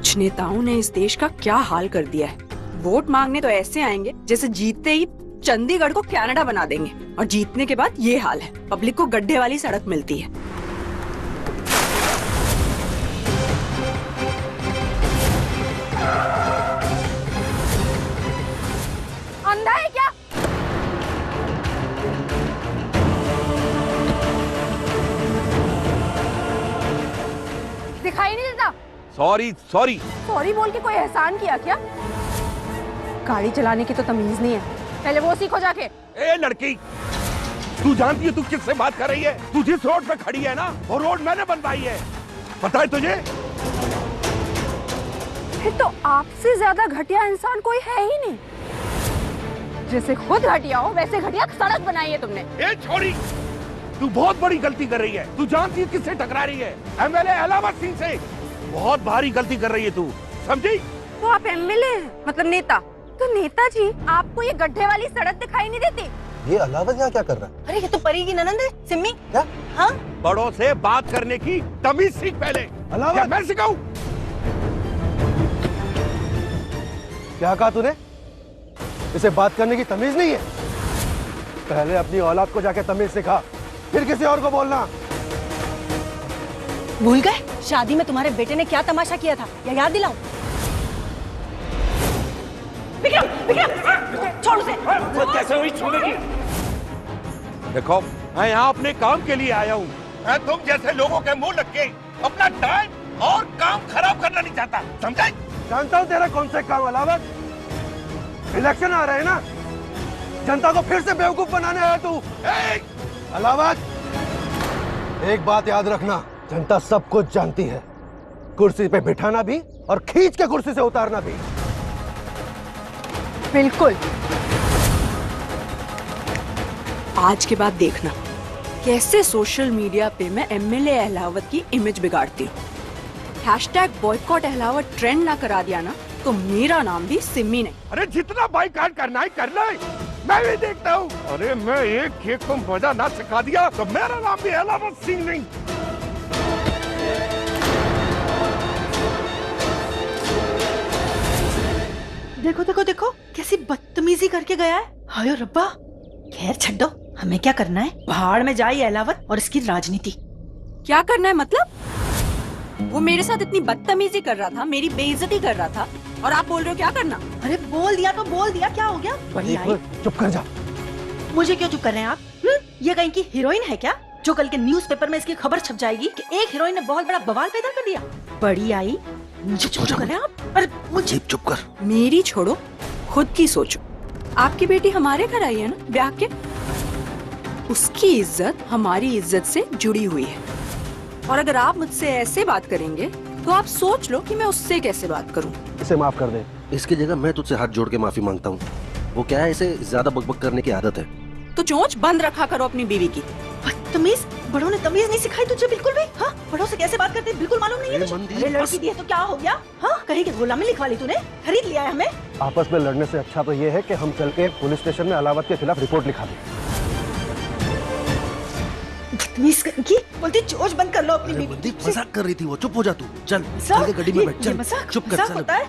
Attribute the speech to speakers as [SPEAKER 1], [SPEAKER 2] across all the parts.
[SPEAKER 1] कुछ नेताओं ने इस देश का क्या हाल कर दिया है। वोट मांगने तो ऐसे आएंगे जैसे जीतते ही चंडीगढ़ को कनाडा बना देंगे, और जीतने के बाद ये हाल है, पब्लिक को गड्ढे वाली सड़क मिलती है।
[SPEAKER 2] अंधा है क्या? दिखाई नहीं देता?
[SPEAKER 3] सॉरी सॉरी
[SPEAKER 2] सॉरी बोल के कोई एहसान किया क्या? गाड़ी चलाने की तो तमीज नहीं है, पहले वो सीखो जाके।
[SPEAKER 3] ए लड़की, तू जानती है तू किससे बात कर रही है? तू जिस रोड पे खड़ी है ना, वो रोड मैंने बनवाई है, पता है तुझे?
[SPEAKER 2] फिर तो आपसे ज्यादा घटिया इंसान कोई है ही नहीं। जैसे खुद घटिया हो वैसे घटिया सड़क बनाई है तुमने।
[SPEAKER 3] ए छोड़ी, तू बहुत बड़ी गलती कर रही है। तू जानती है किससे टकरा रही है? एमएलए अलावत सिंह से। बहुत भारी गलती कर रही है तू, समझी?
[SPEAKER 2] तो आप एमएलए हैं, मतलब नेता। तो नेताजी, आपको ये गड्ढे वाली सड़क दिखाई नहीं देती?
[SPEAKER 4] ये अलावत यहाँ क्या कर रहा है?
[SPEAKER 5] अरे ये तो परी की ननंद है सिम्मी।
[SPEAKER 4] क्या?
[SPEAKER 5] हाँ,
[SPEAKER 3] बड़ों से बात करने की तमीज सीख पहले।
[SPEAKER 4] अलावत!
[SPEAKER 3] क्या मैं सिखाऊं?
[SPEAKER 4] क्या कहा तूने? इसे बात करने की तमीज नहीं है? पहले अपनी औलाद को जाके तमीज सिखा, फिर किसी और को बोलना।
[SPEAKER 5] भूल गए शादी में तुम्हारे बेटे ने क्या तमाशा किया था, या याद दिलाऊं? विक्रम, विक्रम, छोड़ उसे।
[SPEAKER 3] वो कैसे हुई छोड़ेगी? देखो, मैं यहाँ अपने काम के लिए आया हूँ। मैं तुम जैसे लोगों के मुंह लग के अपना टाइम और काम खराब करना नहीं चाहता, समझे?
[SPEAKER 4] जानता हूँ तेरा कौन से काम अलावत। इलेक्शन आ रहे हैं ना, जनता को फिर से बेवकूफ बनाने आया तू। अलावत, एक बात याद रखना, जनता सब कुछ जानती है, कुर्सी पे बिठाना भी और खींच के कुर्सी से उतारना भी।
[SPEAKER 2] बिल्कुल।
[SPEAKER 1] आज के बाद देखना कैसे सोशल मीडिया पे मैं एमएलए अहलावत की इमेज बिगाड़ती हूँ। #बॉयकॉट अहलावत ट्रेंड ना करा दिया ना, तो मेरा नाम भी सिम्मी नहीं।
[SPEAKER 3] अरे जितना बाइकाट करना है कर ले, मैं भी देखता हूँ। अरे मैं एक केक को मजा ना सिखा दिया तो मेरा नाम भी अहलावत सिंह नहीं।
[SPEAKER 5] देखो देखो देखो कैसी बदतमीजी करके गया है। हाय रब्बा, खैर छड्डो, हमें क्या करना है? भाड़ में जाए अहलावत और इसकी राजनीति।
[SPEAKER 1] क्या करना है मतलब? वो मेरे साथ इतनी बदतमीजी कर रहा था, मेरी बेइज्जती कर रहा था, और आप बोल रहे हो क्या करना?
[SPEAKER 5] अरे बोल दिया तो बोल दिया, क्या हो गया? बड़ी आई।
[SPEAKER 4] चुप कर जा।
[SPEAKER 5] मुझे क्यों चुप कर रहे हैं आप? ये कहीं की हीरोइन है क्या, जो कल के न्यूज़पेपर में इसकी खबर छप जाएगी कि एक हीरोइन ने बहुत बड़ा बवाल पैदा कर दिया? बड़ी आई, मुझे चुप कर रहे हैं आप? अरे मुझे
[SPEAKER 4] चुप कर।
[SPEAKER 1] मेरी छोड़ो, खुद की सोचो। आपकी बेटी हमारे घर आई है ना ब्याह के, उसकी इज्जत हमारी इज्जत से जुड़ी हुई है, और अगर आप मुझसे ऐसे बात करेंगे तो आप सोच लो कि मैं उससे कैसे बात करूं।
[SPEAKER 4] इसे माफ कर दे।
[SPEAKER 6] इसकी जगह मैं तुझसे हाथ जोड़ के माफी मांगता हूँ। वो क्या है, इसे ज्यादा बकबक करने की आदत है।
[SPEAKER 1] तो चोंच बंद रखा करो अपनी बीवी की।
[SPEAKER 5] बदतमीज, बड़ों ने तमीज नहीं सिखाई तुझे बिल्कुल भी? हाँ, बड़ों से कैसे बात करते हैं बिल्कुल मालूम नहीं है तुझे? अरे लड़की दी है तो क्या हो गया? हाँ, कहीं के गुलामी लिखवा ली तूने? खरीद लिया है हमें?
[SPEAKER 4] आपस में लड़ने से अच्छा तो ये है कि हम चल के पुलिस स्टेशन में अलावत के खिलाफ रिपोर्ट लिखा दें।
[SPEAKER 5] बदतमीज की बोलती, चोच बंद कर लो अपनी बीवी।
[SPEAKER 6] मनदीप मजाक कर रही थी वो, चुप हो जा तू। चल चल के गाड़ी में बैठ, चल चुप कर। चल
[SPEAKER 5] होता है।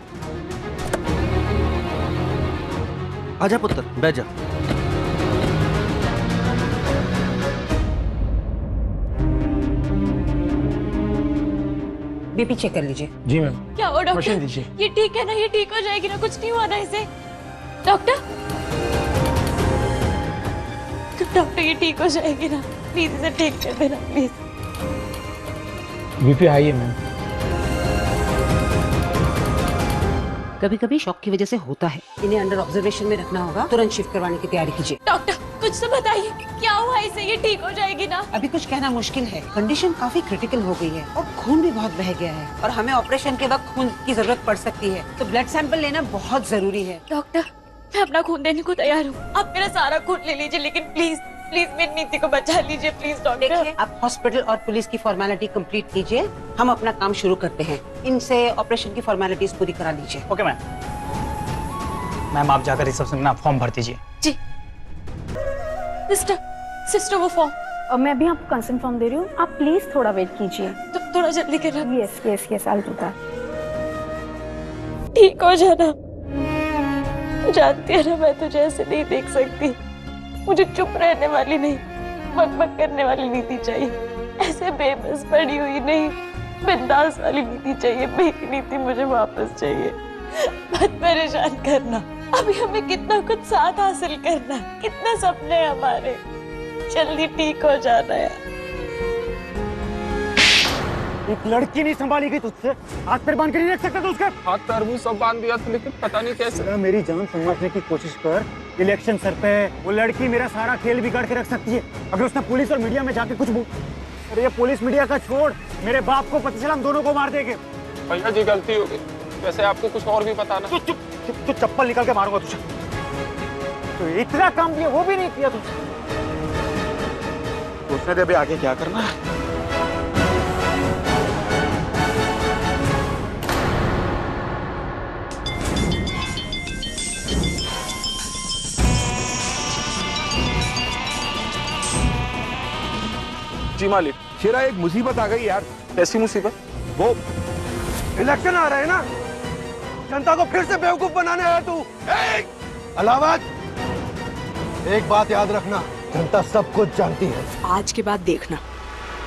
[SPEAKER 6] आजा पुत्र, बैठ जा।
[SPEAKER 5] बीपी चेक कर लीजिए।
[SPEAKER 7] जी मैम।
[SPEAKER 8] क्या हो डॉक्टर?
[SPEAKER 7] मशीन दीजिए।
[SPEAKER 8] ये ठीक है ना? ये ठीक हो जाएगी ना? कुछ नहीं हुआ ना इसे? डॉक्टर, डॉक्टर ये ठीक हो जाएगी ना? प्लीज इसे ठीक कर देना प्लीज।
[SPEAKER 7] बीपी हाई है मैम।
[SPEAKER 5] कभी कभी शॉक की वजह से होता है, इन्हें अंडर ऑब्जर्वेशन में रखना होगा। तुरंत शिफ्ट करवाने की तैयारी कीजिए।
[SPEAKER 8] डॉक्टर कुछ तो बताइए, क्या हुआ इसे? ये ठीक हो जाएगी ना?
[SPEAKER 5] अभी कुछ कहना मुश्किल है, कंडीशन काफी क्रिटिकल हो गई है और खून भी बहुत बह गया है, और हमें ऑपरेशन के वक्त खून की जरूरत पड़ सकती है, तो ब्लड सैंपल लेना बहुत जरूरी है।
[SPEAKER 8] डॉक्टर मैं अपना खून देने को तैयार हूँ, आप मेरा सारा खून ले लीजिए, लेकिन प्लीज प्लीज मेरी नीति को बचा लीजिए प्लीज डॉक्टर।
[SPEAKER 5] देखिए, आप हॉस्पिटल और पुलिस की फॉर्मेलिटी कंप्लीट कीजिए, हम अपना काम शुरू करते हैं। इनसे ऑपरेशन की फॉर्मेलिटीज पूरी करा लीजिए।
[SPEAKER 7] Okay ma'am. मैम आप जाकर रिसेप्शन में फॉर्म भर दीजिए।
[SPEAKER 8] जी। सिस्टर सिस्टर वो फॉर्म।
[SPEAKER 2] और मैं भी आपको कंसेंट फॉर्म दे रही हूँ, आप प्लीज थोड़ा वेट कीजिए।
[SPEAKER 8] तो थोड़ा जल्दी करना।
[SPEAKER 2] Yes yes yes, I will do that.
[SPEAKER 8] ठीक हो जाना। जानती है ना, मैं तुझे ऐसे नहीं देख सकती। मुझे चुप रहने वाली नहीं, बकबक करने वाली नीति चाहिए। ऐसे बेबस पड़ी हुई नहीं, बिंदास वाली नीति चाहिए। मेरी नीति मुझे वापस चाहिए। मत परेशान करना। अभी हमें कितना कुछ साथ हासिल करना, कितने सपने हैं हमारे। जल्दी ठीक हो जाना यार।
[SPEAKER 7] एक लड़की नहीं संभाली गई तुझसे, हाथ पैर बांध के नहीं रख सकता था उसके।
[SPEAKER 9] हाथ पैर भी सब बांध दिया था, लेकिन पता नहीं कैसे।
[SPEAKER 7] मेरी जान समझने की कोशिश कर। इलेक्शन सर पे है, वो लड़की मेरा सारा खेल बिगाड़ के रख सकती है। अगर उसने पुलिस और मीडिया में जाके कुछ अरे ये पुलिस मीडिया का छोड़, मेरे बाप को पता चला हम दोनों को मार देंगे।
[SPEAKER 9] भैया जी गलती हो गई, वैसे आपको कुछ और भी पता ना।
[SPEAKER 7] तू चप्पल निकाल के मारूंगा तुझे। तो इतना काम किया वो भी नहीं किया तुझे। उसने दे अभी आगे क्या करना है।
[SPEAKER 9] जी मालिक।
[SPEAKER 3] शेरा, एक मुसीबत आ गई यार।
[SPEAKER 9] ऐसी मुसीबत?
[SPEAKER 3] वो
[SPEAKER 4] इलेक्शन आ रहे हैं ना, जनता को फिर से बेवकूफ बनाने आया तू। अलाहाबाद, एक बात याद रखना, जनता सब कुछ जानती है।
[SPEAKER 1] आज के बाद देखना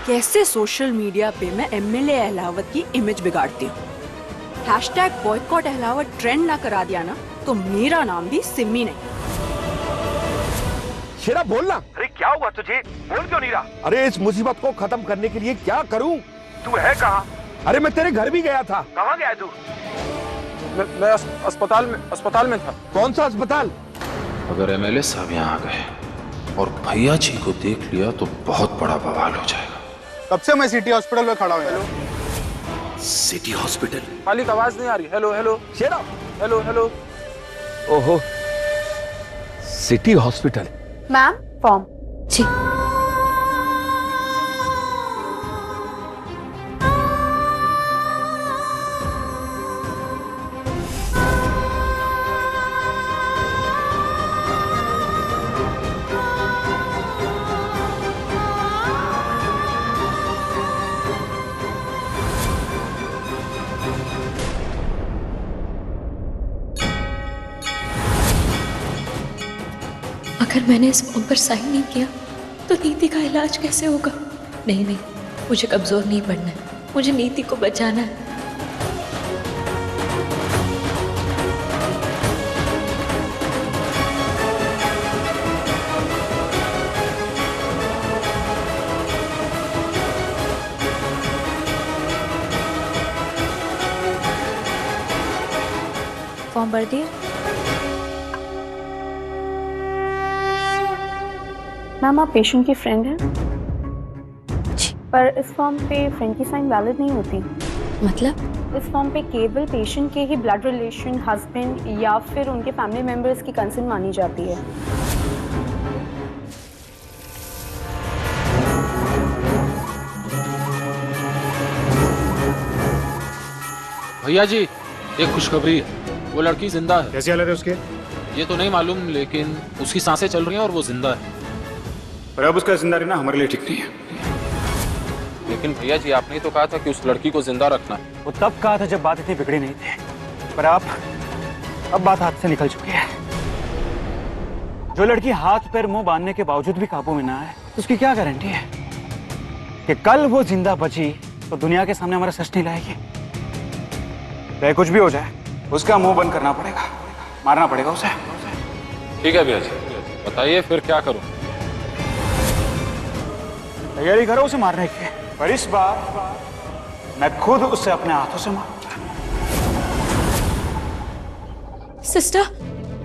[SPEAKER 1] कैसे सोशल मीडिया पे मैं एमएलए अहलावत की इमेज बिगाड़ती हूँ। हैशटैग बॉयकॉट अहलावत ट्रेंड ना करा दिया ना, तो मेरा नाम भी सिमी नहीं।
[SPEAKER 3] शेरा बोलना।
[SPEAKER 4] अरे क्या हुआ तुझे, बोल क्यों नहीं रहा?
[SPEAKER 3] अरे इस मुसीबत को खत्म करने के लिए क्या करूं?
[SPEAKER 4] तू है कहाँ?
[SPEAKER 3] अरे मैं तेरे घर भी गया था।
[SPEAKER 4] कहाँ गया तू?
[SPEAKER 9] मैं अस्पताल में था।
[SPEAKER 3] कौन सा अस्पताल?
[SPEAKER 10] अगर एमएलए साहब यहाँ आ गए और भैया जी को देख लिया तो बहुत बड़ा बवाल हो जाएगा।
[SPEAKER 9] कब से मैं सिटी हॉस्पिटल में खड़ा हूँ।
[SPEAKER 10] City hospital?
[SPEAKER 9] मालिक आवाज नहीं आ रही। Hello hello
[SPEAKER 3] Shera.
[SPEAKER 9] Hello hello.
[SPEAKER 3] ओहो, सिटी हॉस्पिटल।
[SPEAKER 2] Ma'am form.
[SPEAKER 8] जी। अगर मैंने इस फॉर्म पर साइन नहीं किया तो नीति का इलाज कैसे होगा? नहीं नहीं, मुझे कमजोर नहीं पड़ना है, मुझे नीति को बचाना है। फॉर्म भर दिया?
[SPEAKER 2] मैम आप पेशेंट की फ्रेंड हैं? पर इस फॉर्म पे फ्रेंड की साइन वैलिड नहीं होती।
[SPEAKER 8] मतलब?
[SPEAKER 2] इस फॉर्म पे केवल पेशेंट के ही ब्लड रिलेशन, हस्बैंड या फिर उनके फैमिली मेंबर्स की कंसेंट मानी जाती है।
[SPEAKER 10] भैया जी एक खुशखबरी है, वो लड़की जिंदा है।
[SPEAKER 7] कैसी हालत है उसके?
[SPEAKER 10] ये तो नहीं मालूम, लेकिन उसकी सांसें चल रही हैं और वो जिंदा है।
[SPEAKER 7] पर अब उसका जिंदा रहना हमारे लिए ठीक नहीं है।
[SPEAKER 10] लेकिन भैया जी आपने ही तो कहा था कि उस लड़की को जिंदा रखना।
[SPEAKER 7] वो तब कहा था जब बात इतनी बिगड़ी नहीं थी, पर अब बात हाथ से निकल चुकी है। जो लड़की हाथ पैर मुंह बांधने के बावजूद भी काबू में ना आए, उसकी क्या गारंटी है कि कल वो जिंदा बची तो दुनिया के सामने हमारा सच नहीं लाएगी। चाहे कुछ भी हो जाए, उसका मुंह बंद करना पड़ेगा, मारना पड़ेगा उसे।
[SPEAKER 10] ठीक है भैया जी, बताइए फिर क्या करूं?
[SPEAKER 7] तैयारी करो उसे मारने की, पर इस बार मैं खुद उसे अपने हाथों से मारूंगा।
[SPEAKER 8] सिस्टर,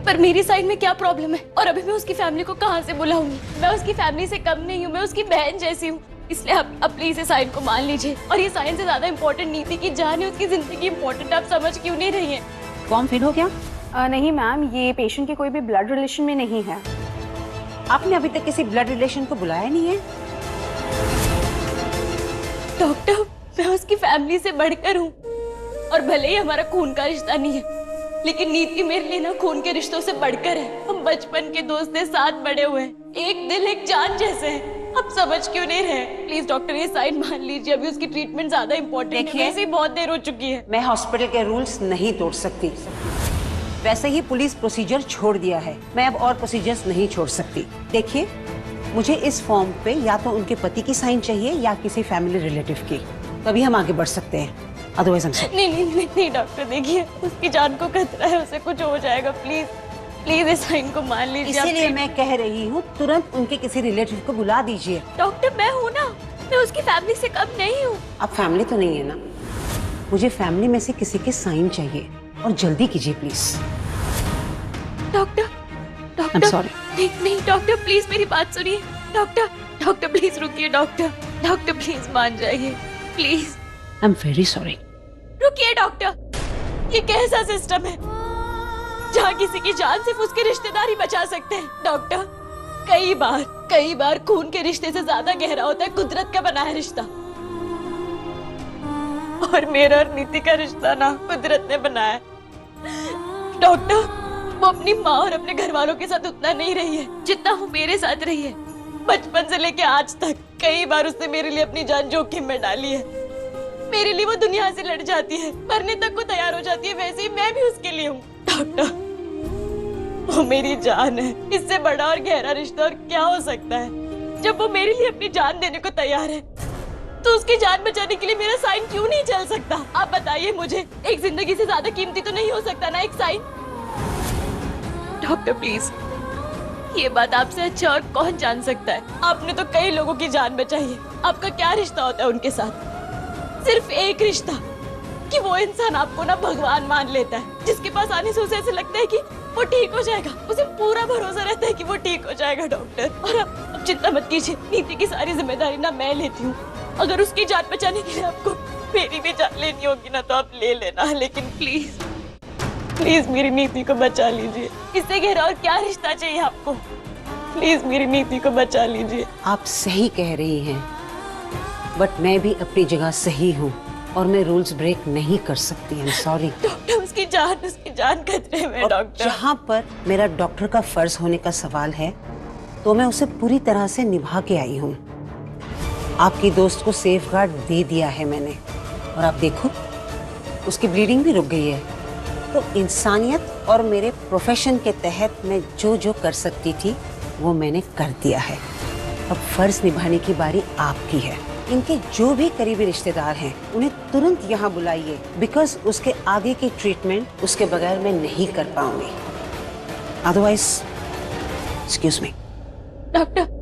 [SPEAKER 8] पर मेरी साइड में क्या प्रॉब्लम है? और अभी मैं उसकी फैमिली को कहाँ से बुलाऊंगी? मैं उसकी फैमिली से कम नहीं हूँ, मैं उसकी बहन जैसी हूँ। इसलिए आप प्लीज इस साइन को मान लीजिए। और ये साइन से ज्यादा इम्पोर्टेंट नीति की जान है, उसकी जिंदगी इम्पोर्टेंट। आप समझ क्यों नहीं रही हैं?
[SPEAKER 2] फॉर्म फिल हो गया? नहीं मैम, ये पेशेंट के कोई भी ब्लड रिलेशन में नहीं है।
[SPEAKER 5] आपने अभी तक किसी ब्लड रिलेशन को बुलाया नहीं है?
[SPEAKER 8] डॉक्टर, मैं उसकी फैमिली से बढ़कर हूँ, और भले ही हमारा खून का रिश्ता नहीं है, लेकिन नीति मेरे लिए ना खून के रिश्तों से बढ़कर है। हम बचपन के दोस्त हैं, साथ बड़े हुए हैं, एक दिल एक जान जैसे हैं। आप समझ क्यों नहीं रहे? प्लीज डॉक्टर ये साइन मान लीजिए, अभी उसकी ट्रीटमेंट ज्यादा इम्पोर्टेंट है।
[SPEAKER 11] देखिए,
[SPEAKER 8] वैसे ही बहुत देर हो चुकी है।
[SPEAKER 11] मैं हॉस्पिटल के रूल्स नहीं तोड़ सकती। वैसे ही पुलिस प्रोसीजर छोड़ दिया है, मैं अब और प्रोसीजर्स नहीं छोड़ सकती। देखिए, मुझे इस फॉर्म पे या तो उनके पति की साइन चाहिए या किसी फैमिली रिलेटिव की, तभी हम आगे बढ़ सकते हैं। अदरवाइज हम
[SPEAKER 8] नहीं डॉक्टर, देखिए उसकी जान को खतरा है, उसे कुछ हो जाएगा। प्लीज प्लीज इस साइन को मान लीजिए।
[SPEAKER 11] इसीलिए मैं कह रही हूँ तुरंत उनके किसी रिलेटिव को बुला दीजिए।
[SPEAKER 8] डॉक्टर मैं हूँ ना, मैं उसकी फैमिली से कम नहीं हूँ।
[SPEAKER 11] आप फैमिली तो नहीं है ना? मुझे फैमिली में से किसी के साइन चाहिए और जल्दी कीजिए प्लीज।
[SPEAKER 8] Doctor
[SPEAKER 11] I'm sorry.
[SPEAKER 8] नहीं डॉक्टर प्लीज मेरी बात सुनिए। डॉक्टर प्लीज रुकिए। डॉक्टर प्लीज मान जाइए please.
[SPEAKER 11] I am very sorry.
[SPEAKER 8] रुकिए डॉक्टर, ये कैसा सिस्टम है जहाँ किसी की जान सिर्फ उसके रिश्तेदार ही बचा सकते हैं? डॉक्टर, कई बार खून के रिश्ते से ज्यादा गहरा होता है कुदरत का बनाया रिश्ता, और मेरा और नीति का रिश्ता ना कुदरत ने बनाया। डॉक्टर, वो अपनी माँ और अपने घर वालों के साथ उतना नहीं रही है जितना वो मेरे साथ रही है। बचपन से लेके आज तक कई बार उसने मेरे लिए अपनी जान जोखिम में डाली है। मेरे लिए वो दुनिया से लड़ जाती है, मरने तक को तैयार हो जाती है, वैसे ही मैं भी उसके लिए हूँ। डॉक्टर, वो मेरी जान है, इससे बड़ा और गहरा रिश्ता और क्या हो सकता है? जब वो मेरे लिए अपनी जान देने को तैयार है, तो उसकी जान बचाने के लिए मेरा साइन क्यों नहीं चल सकता? आप बताइए मुझे, एक जिंदगी से ज्यादा कीमती तो नहीं हो सकता ना एक साइन? डॉक्टर प्लीज, ये बात आपसे अच्छा और कौन जान सकता है? आपने तो कई लोगों की जान बचाई है। आपका क्या रिश्ता होता है उनके साथ? सिर्फ एक रिश्ता कि वो इंसान आपको ना भगवान मान लेता है, जिसके पास आने से उसे ऐसे लगता है कि वो ठीक हो जाएगा, उसे पूरा भरोसा रहता है कि वो ठीक हो जाएगा। डॉक्टर, और अब चिंता मत कीजिए, नीति की सारी जिम्मेदारी ना मैं लेती हूँ। अगर उसकी जान बचाने के लिए आपको मेरी भी जान लेनी होगी ना तो आप ले लेना, लेकिन प्लीज प्लीज मेरी नीति को बचा लीजिए। इससे गहरा और क्या रिश्ता चाहिए आपको? प्लीज मेरी नीति को बचा लीजिए।
[SPEAKER 11] आप सही कह रही हैं, बट मैं भी अपनी जगह सही हूँ और मैं रूल्स ब्रेक नहीं कर सकती। I am sorry.
[SPEAKER 8] डॉक्टर, उसकी जान खतरे में। डॉक्टर,
[SPEAKER 11] जहाँ पर मेरा डॉक्टर का फर्ज होने का सवाल है तो मैं उसे पूरी तरह से निभा के आई हूँ। आपकी दोस्त को सेफ गार्ड दे दिया है मैंने, और आप देखो उसकी ब्लीडिंग भी रुक गई है। तो इंसानियत और मेरे प्रोफेशन के तहत मैं जो जो कर सकती थी वो मैंने कर दिया है। अब फर्ज निभाने की बारी आपकी है। इनके जो भी करीबी रिश्तेदार हैं उन्हें तुरंत यहाँ बुलाइए, बिकॉज उसके आगे की ट्रीटमेंट उसके बगैर मैं नहीं कर पाऊंगी। Otherwise excuse me.
[SPEAKER 8] डॉक्टर